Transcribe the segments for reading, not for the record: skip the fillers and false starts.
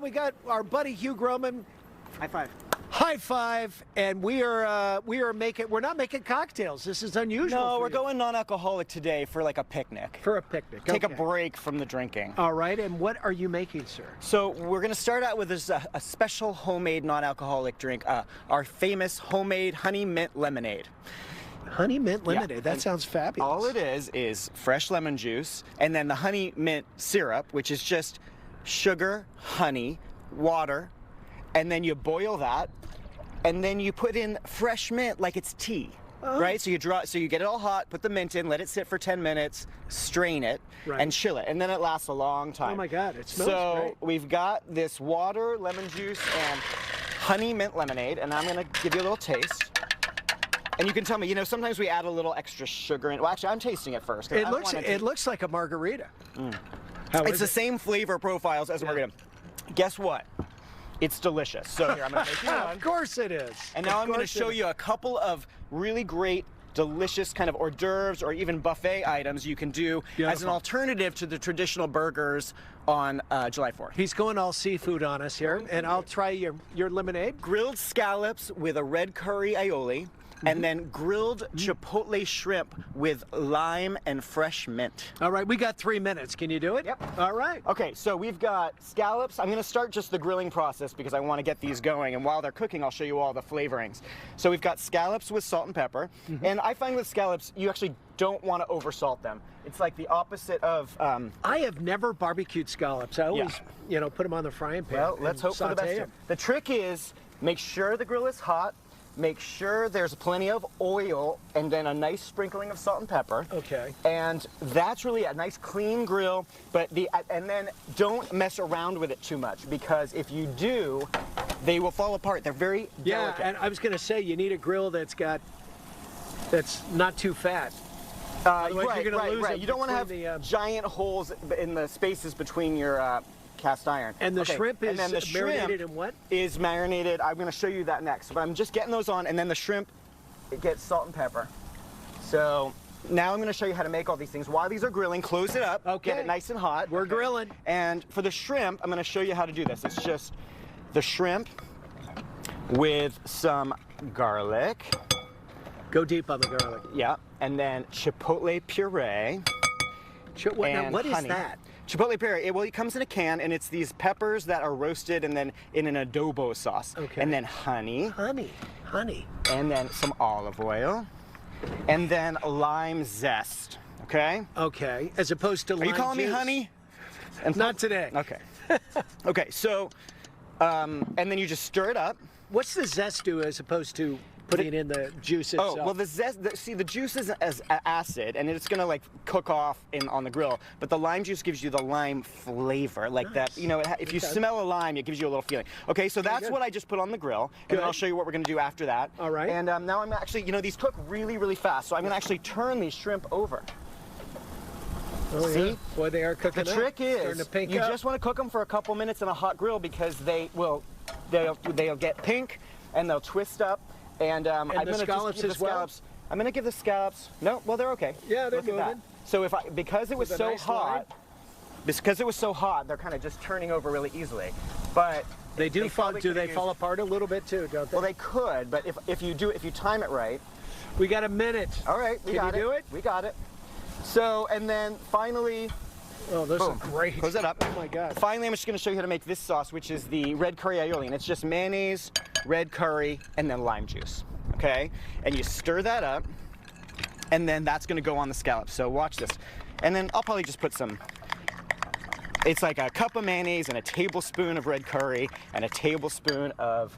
We got our buddy Hugh Groman. High five. High five, and we're not making cocktails. This is unusual. No, for we're you. going non-alcoholic today for like a picnic. For a picnic. Take okay. a break from the drinking. All right, and what are you making, sir? So we're going to start out with this, a special homemade non-alcoholic drink, our famous homemade honey mint lemonade. Honey mint lemonade. Yeah. That sounds fabulous. All it is fresh lemon juice, and then the honey mint syrup, which is just sugar, honey, water, and then you boil that, and then you put in fresh mint like it's tea. Oh. Right? So you get it all hot, put the mint in, let it sit for 10 minutes, strain it, right, and chill it, and then it lasts a long time. Oh my God, it smells so great. We've got this water, lemon juice, and honey mint lemonade, and I'm gonna give you a little taste. And you can tell me, you know, sometimes we add a little extra sugar in. Well, actually, I'm tasting it first. It looks like a margarita. Mm. How It's is the it? same flavor profiles as a margarita. Guess what? It's delicious. So here, I'm gonna make you one. Of course it is. And now I'm gonna show you a couple of really great, delicious kind of hors d'oeuvres or even buffet items you can do as an alternative to the traditional burgers on July 4th. He's going all seafood on us here, and I'll try your lemonade. Grilled scallops with a red curry aioli. And then grilled chipotle shrimp with lime and fresh mint. All right, we got 3 minutes. Can you do it? Yep. All right. Okay, so we've got scallops. I'm gonna start just the grilling process because I wanna get these going, and while they're cooking, I'll show you all the flavorings. So we've got scallops with salt and pepper, and I find with scallops, you actually don't wanna oversalt them. It's like the opposite of... I have never barbecued scallops. I always, you know, put them on the frying pan. Well, let's hope for the best here. The trick is, make sure the grill is hot, make sure there's plenty of oil, and then a nice sprinkling of salt and pepper. Okay. And that's really a nice clean grill, and then don't mess around with it too much, because if you do, they will fall apart. They're very delicate. And I was going to say, you need a grill that's not too fat. Right. Lose You don't want to have giant holes in the spaces between your cast iron. And the shrimp is marinated marinated in what? Is marinated. I'm going to show you that next. But I'm just getting those on, and then the shrimp, it gets salt and pepper. So now I'm going to show you how to make all these things. While these are grilling, close it up. Okay. Get it nice and hot. We're grilling. And for the shrimp, I'm going to show you how to do this. It's just the shrimp with some garlic. Go deep on the garlic. Yeah. And then chipotle puree. Now, what is honey. that? Chipotle puree, it comes in a can, and it's these peppers that are roasted and then in an adobo sauce. Okay. And then honey. Honey. And then some olive oil. And then lime zest, okay? Okay, as opposed to lime Are you calling juice. me honey? Not today. Okay. Okay, so, and then you just stir it up. What's the zest do as opposed to putting it in the juice itself? Oh, well, the zest, see, the juice is as acid, and it's gonna like cook off on the grill. But the lime juice gives you the lime flavor, like that. You know, if you smell a lime, it gives you a little feeling. Okay, so that's what I just put on the grill, and then I'll show you what we're gonna do after that. All right. And now I'm actually, you know, these cook really, really fast, so I'm gonna actually turn these shrimp over. Oh, See? yeah. Boy, they are cooking The up. trick is, Starting to pink you up. just want to cook them for a couple minutes in a hot grill because they'll get pink and they'll twist up. And I'm the going to scallops give the as well? scallops. I'm going to give the scallops. No, well they're okay. Yeah, they're Look at that. moving. So because it was so nice hot, they're kind of just turning over really easily. But They do fall apart a little bit too, don't they? Well, they could, but if you time it right. We got a minute. All right, we got it. Can you do it? We got it. So, and then finally. Oh, those boom. are great. Close it up. Oh my God. Finally, I'm just going to show you how to make this sauce, which is the red curry aioli, and it's just mayonnaise, red curry, and then lime juice. Okay, and you stir that up, and then that's going to go on the scallops. So watch this, and then I'll probably just put some. It's like a cup of mayonnaise and a tablespoon of red curry and a tablespoon of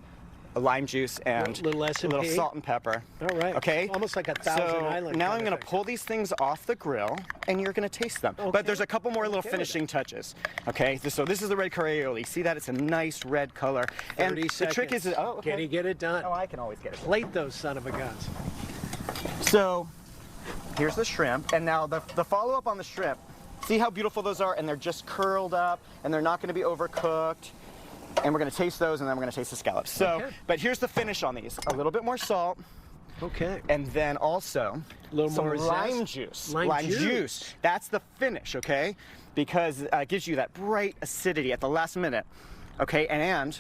lime juice and a little salt and pepper. All right. Okay. Almost like a Thousand Island. Now I'm going to pull these things off the grill, and you're going to taste them. Okay. But there's a couple more little finishing touches. Okay. So this is the red curry aioli. See that? It's a nice red color. 30 and seconds. the trick is, Can you get it done? Oh, I can always get it. Plate those son of a guns. So here's the shrimp, and now the follow-up on the shrimp. See how beautiful those are, and they're just curled up, and they're not going to be overcooked. And we're going to taste those, and then we're going to taste the scallops. So, but here's the finish on these. A little bit more salt. Okay. And then also a little some more lime juice. Lime juice. That's the finish, okay? Because it gives you that bright acidity at the last minute. Okay, and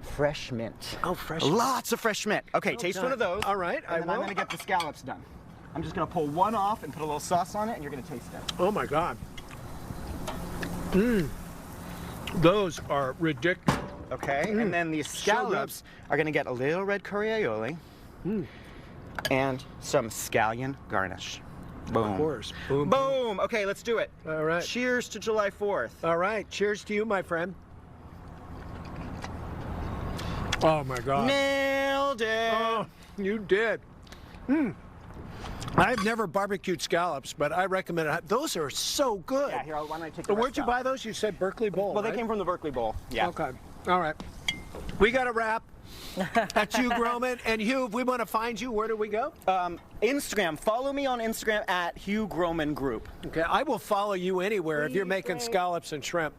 fresh mint. Oh, fresh. Lots of fresh mint. Okay, taste one of those. All right, and then I'm gonna get the scallops done. I'm just gonna pull one off and put a little sauce on it, and you're gonna taste it. Oh my God. Those are ridiculous. Okay, and then these scallops are gonna get a little red curry aioli and some scallion garnish. Boom. Of course. Boom. Boom. Okay, let's do it. All right. Cheers to July 4th. All right. Cheers to you, my friend. Oh my God. Nailed it. Oh, you did. I've never barbecued scallops, but I recommend it. Those are so good. Yeah, here, why don't I take the Where'd rest you out? buy those? You said Berkeley Bowl. Well, they right? came from the Berkeley Bowl. Yeah. Okay. All right. We got a wrap. That's Hugh Groman. And Hugh, if we want to find you, where do we go? Instagram. Follow me on Instagram at Hugh Groman Group. Okay, I will follow you anywhere if you're making scallops and shrimp.